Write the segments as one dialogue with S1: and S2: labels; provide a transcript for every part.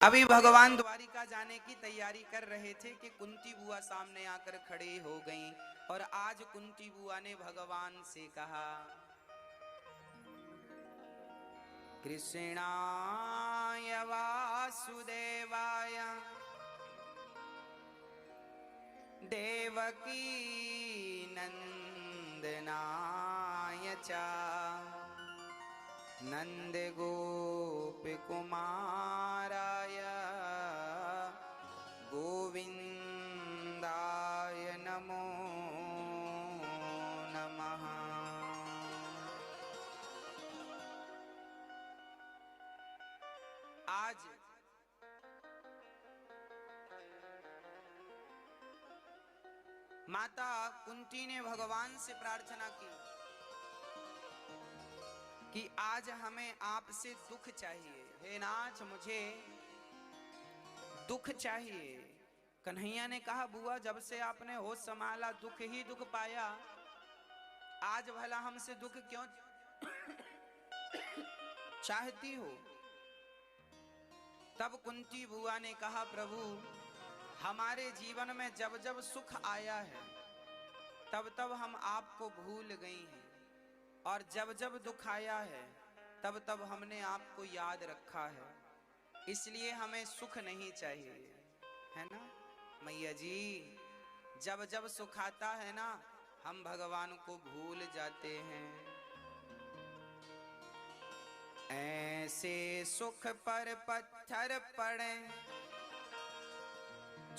S1: अभी भगवान द्वारिका जाने की तैयारी कर रहे थे कि कुंती बुआ सामने आकर खड़ी हो गईं। और आज कुंती बुआ ने भगवान से कहा, कृष्णाय वासुदेवाय देवकी नंदनाय च नंद गोप कुमाराय गोविंदाय नमो नमः। आज माता कुंती ने भगवान से प्रार्थना की कि आज हमें आपसे दुख चाहिए। हे नाथ, मुझे दुख चाहिए। कन्हैया ने कहा, बुआ जब से आपने होश संभाला दुख ही दुख पाया, आज भला हमसे दुख क्यों चाहती हो? तब कुंती बुआ ने कहा, प्रभु हमारे जीवन में जब जब सुख आया है तब तब हम आपको भूल गई हैं, और जब जब दुख आया है तब तब हमने आपको याद रखा है, इसलिए हमें सुख नहीं चाहिए, है ना मैया जी। जब जब सुख आता है ना, हम भगवान को भूल जाते हैं। ऐसे सुख पर पत्थर पड़े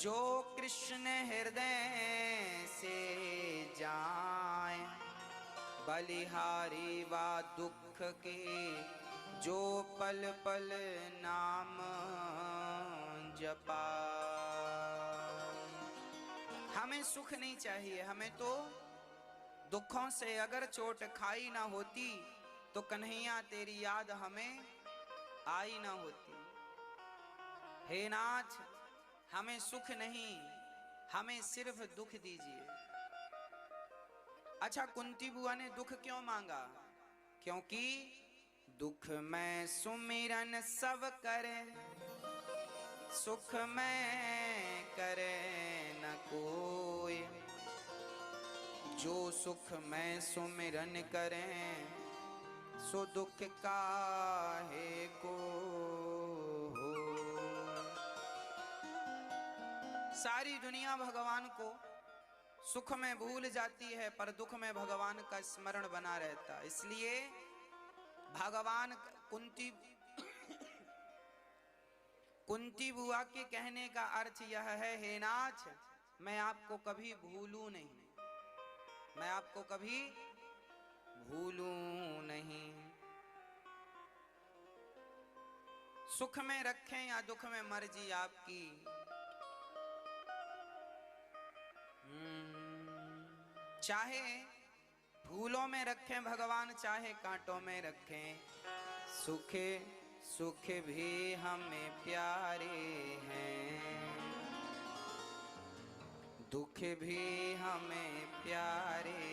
S1: जो कृष्ण हृदय से जाए, बलिहारी वा दुख के जो पल पल नाम जपा। हमें सुख नहीं चाहिए, हमें तो दुखों से अगर चोट खाई ना होती तो कन्हैया तेरी याद हमें आई ना होती। हे नाथ, हमें सुख नहीं, हमें सिर्फ दुख दीजिए। अच्छा, कुंती बुआ ने दुख क्यों मांगा? क्योंकि दुख में सुमिरन सब करे, सुख में करे न कोई। जो सुख में सुमिरन करे सो दुख काहे को हो। सारी दुनिया भगवान को सुख में भूल जाती है, पर दुख में भगवान का स्मरण बना रहता। इसलिए भगवान कुंती बुआ के कहने का अर्थ यह है, हे नाथ मैं आपको कभी भूलूं नहीं, मैं आपको कभी भूलूं नहीं। सुख में रखें या दुख में, मर्जी आपकी। चाहे फूलों में रखें भगवान, चाहे कांटों में रखें, सुख सुख भी हमें प्यारे हैं, दुख भी हमें प्यारे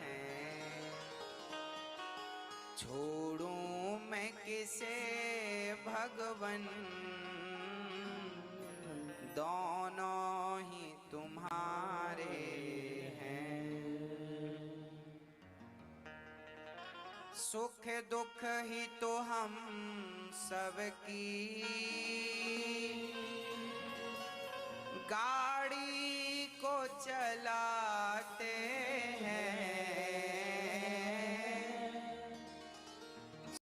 S1: हैं। छोड़ूं मैं किसे भगवन, दोनों ही तुम्हारे हैं। सुख दुख ही तो हम सबकी गाड़ी को चलाते